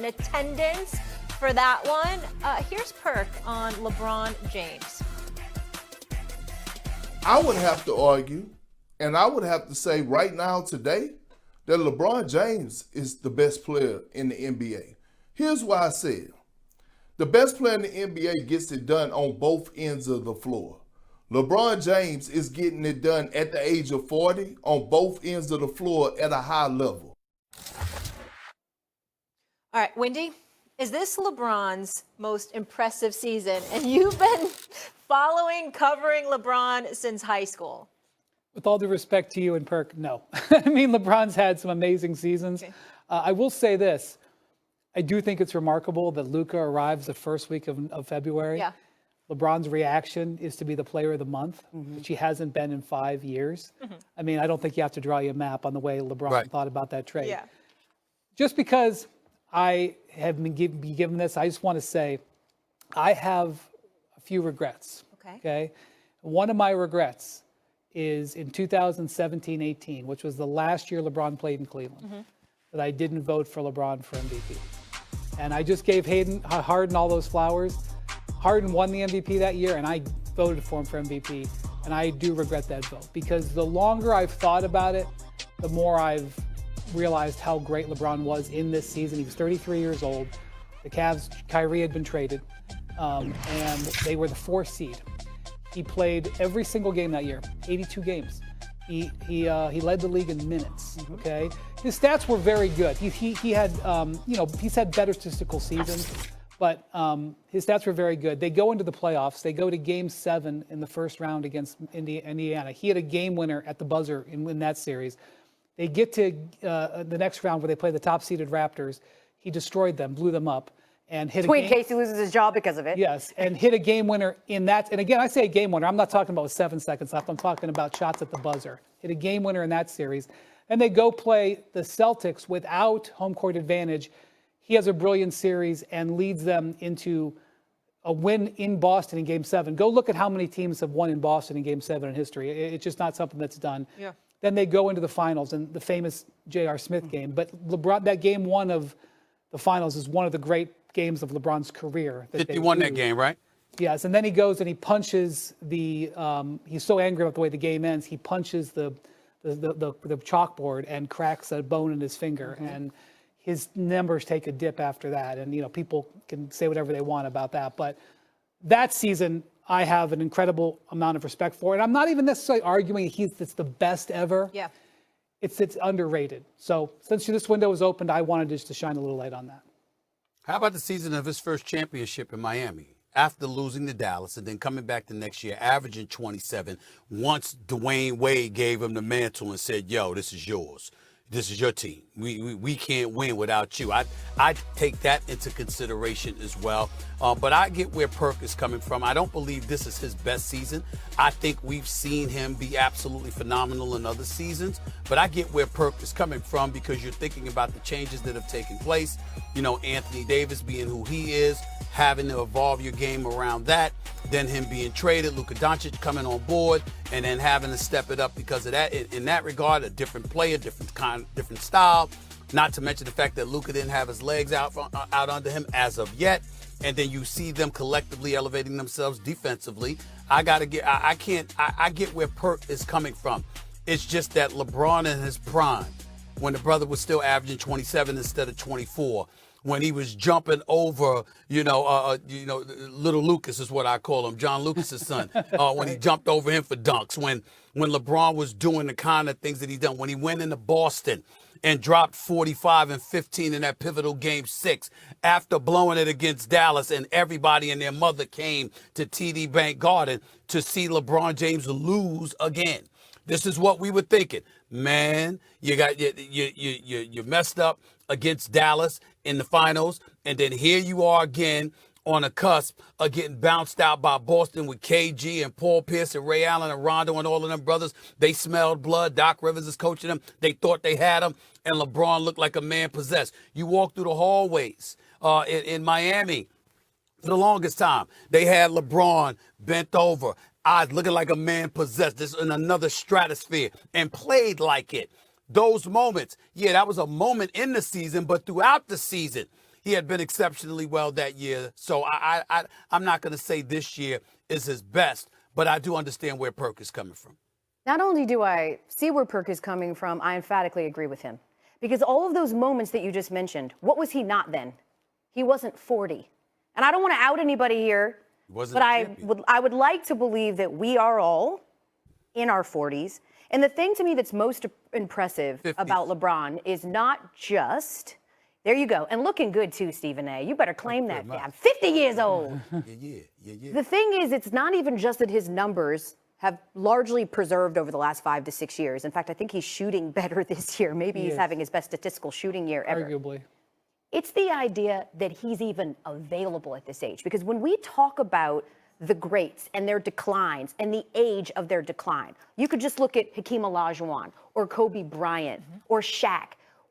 in attendance for that one. Here's Perk on LeBron James. I would have to argue, and I would have to say right now today, that LeBron James is the best player in the NBA. Here's why I said the best player in the NBA gets it done on both ends of the floor. LeBron James is getting it done at the age of 40 on both ends of the floor at a high level. All right, Wendy, is this LeBron's most impressive season? And you've been covering LeBron since high school. With all due respect to you and Perk, no. I mean, LeBron's had some amazing seasons. Okay. I will say this. I do think it's remarkable that Luka arrives the first week of February. Yeah. LeBron's reaction is to be the player of the month, which he hasn't been in 5 years. I mean, I don't think you have to draw you a map on the way LeBron thought about that trade. Yeah. Just because I have been given this, I just want to say I have a few regrets. Okay. One of my regrets is in 2017-18, which was the last year LeBron played in Cleveland, that I didn't vote for LeBron for MVP. And I just gave Harden all those flowers. Harden won the MVP that year, and I voted for him for MVP. And I do regret that vote because the longer I've thought about it, the more I've realized how great LeBron was in this season. He was 33 years old. The Cavs, Kyrie had been traded, and they were the 4th seed. He played every single game that year, 82 games. He led the league in minutes. Okay, his stats were very good. He had he's had better statistical seasons, but his stats were very good. They go into the playoffs. They go to Game 7 in the first round against Indiana. He had a game winner at the buzzer in that series. They get to the next round where they play the top-seeded Raptors. He destroyed them, blew them up. And hit Tweet Casey loses his job because of it. Yes, and hit a game winner in that. And again, I say a game winner. I'm not talking about with 7 seconds left. I'm talking about shots at the buzzer. Hit a game winner in that series. And they go play the Celtics without home court advantage. He has a brilliant series and leads them into a win in Boston in Game 7. Go look at how many teams have won in Boston in Game 7 in history. It's just not something that's done. Yeah. Then they go into the finals and the famous J.R. Smith game. But LeBron, that Game 1 of the finals is one of the great games of LeBron's career. 51 that game, right? Yes, and then he goes and he punches the. He's so angry about the way the game ends. He punches the chalkboard and cracks a bone in his finger, and his numbers take a dip after that. And people can say whatever they want about that, but that season I have an incredible amount of respect for, and I'm not even necessarily arguing it's the best ever. Yeah, it's underrated. So since this window was opened, I wanted just to shine a little light on that. How about the season of his first championship in Miami? After losing to Dallas and then coming back the next year, averaging 27, once Dwayne Wade gave him the mantle and said, yo, this is yours. This is your team. We can't win without you. I take that into consideration as well. But I get where Perk is coming from. I don't believe this is his best season. I think we've seen him be absolutely phenomenal in other seasons. But I get where Perk is coming from because you're thinking about the changes that have taken place. Anthony Davis being who he is, having to evolve your game around that, then him being traded, Luka Doncic coming on board, and then having to step it up because of that. In that regard, a different player, different style. Not to mention the fact that Luka didn't have his legs out under him as of yet. And then you see them collectively elevating themselves defensively. I get where Perk is coming from. It's just that LeBron in his prime, when the brother was still averaging 27 instead of 24, when he was jumping over, little Lucas is what I call him, John Lucas's son, when he jumped over him for dunks, when LeBron was doing the kind of things that he done, when he went into Boston and dropped 45 and 15 in that pivotal Game 6 after blowing it against Dallas, and everybody and their mother came to TD Bank Garden to see LeBron James lose again. This is what we were thinking. Man, you messed up against Dallas in the finals, and then here you are again on a cusp of getting bounced out by Boston with KG and Paul Pierce and Ray Allen and Rondo and all of them brothers. They smelled blood. Doc Rivers is coaching them. They thought they had him, and LeBron looked like a man possessed. You walk through the hallways in Miami for the longest time. They had LeBron bent over, eyes looking like a man possessed, just in another stratosphere, and played like it. Those moments, that was a moment in the season, but throughout the season, He had been exceptionally well that year. So I'm not going to say this year is his best, but I do understand where Perk is coming from. Not only do I see where Perk is coming from, I emphatically agree with him. Because all of those moments that you just mentioned, what was he not then? He wasn't 40. And I don't want to out anybody here, but I would like to believe that we are all in our 40s. And the thing to me that's most impressive 50s. about LeBron is not just, there you go, and looking good too, Stephen A. You better claim that. I'm 50 years old. Yeah. The thing is, it's not even just that his numbers have largely preserved over the last 5 to 6 years. In fact, I think he's shooting better this year. Maybe he's having his best statistical shooting year ever. Arguably. It's the idea that he's even available at this age. Because when we talk about the greats and their declines and the age of their decline, you could just look at Hakeem Olajuwon or Kobe Bryant or Shaq.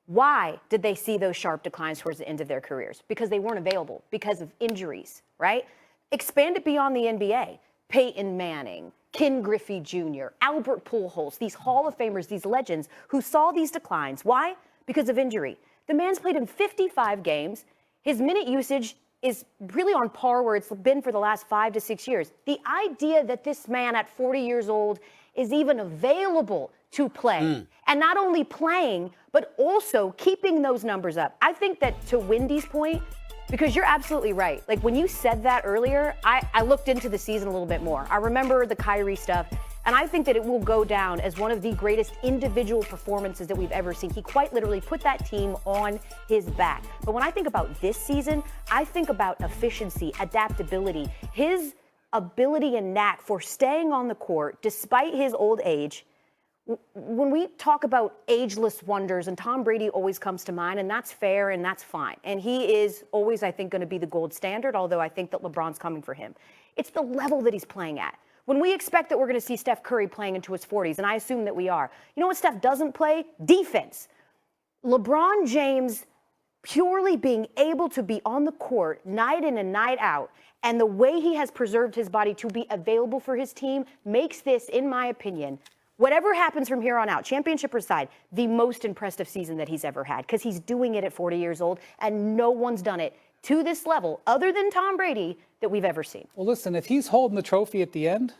Why did they see those sharp declines towards the end of their careers? Because they weren't available, because of injuries, right? Expand it beyond the NBA. Peyton Manning, Ken Griffey Jr., Albert Pujols, these Hall of Famers, these legends who saw these declines. Why? Because of injury. The man's played in 55 games. His minute usage is really on par where it's been for the last 5 to 6 years. The idea that this man at 40 years old is even available to play, and not only playing, but also keeping those numbers up. I think that, to Wendy's point, because you're absolutely right. Like, when you said that earlier, I looked into the season a little bit more. I remember the Kyrie stuff, and I think that it will go down as one of the greatest individual performances that we've ever seen. He quite literally put that team on his back. But when I think about this season, I think about efficiency, adaptability, his ability and knack for staying on the court despite his old age. When we talk about ageless wonders, and Tom Brady always comes to mind, and that's fair and that's fine. And he is always, I think, going to be the gold standard, although I think that LeBron's coming for him. It's the level that he's playing at. When we expect that we're going to see Steph Curry playing into his 40s, and I assume that we are, you know what Steph doesn't play? Defense. LeBron James purely being able to be on the court night in and night out, and the way he has preserved his body to be available for his team makes this, in my opinion, whatever happens from here on out, championship aside, the most impressive season that he's ever had, because he's doing it at 40 years old, and no one's done it to this level, other than Tom Brady, that we've ever seen. Well, listen, if he's holding the trophy at the end,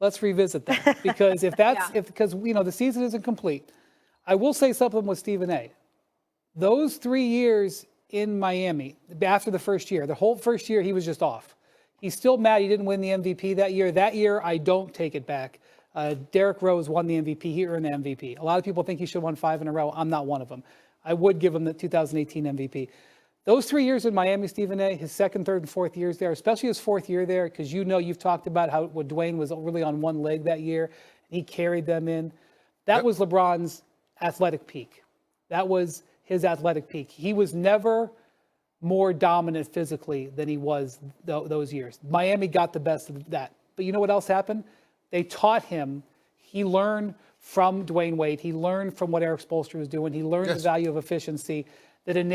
let's revisit that. Because if that's, because, you know, the season isn't complete. I will say something with Stephen A. Those 3 years in Miami, after the first year, the whole first year, he was just off. He's still mad he didn't win the MVP that year. That year, I don't take it back. Derrick Rose won the MVP. He earned the MVP. A lot of people think he should have won 5 in a row. I'm not one of them. I would give him the 2018 MVP. Those 3 years in Miami, Stephen A., his second, third, and fourth years there, especially his fourth year there, because you know you've talked about how Dwayne was really on one leg that year, and he carried them in. That was LeBron's athletic peak. That was his athletic peak. He was never more dominant physically than he was those years. Miami got the best of that. But you know what else happened? They taught him. He learned from Dwayne Wade. He learned from what Eric Spoelstra was doing. He learned the value of efficiency that enabled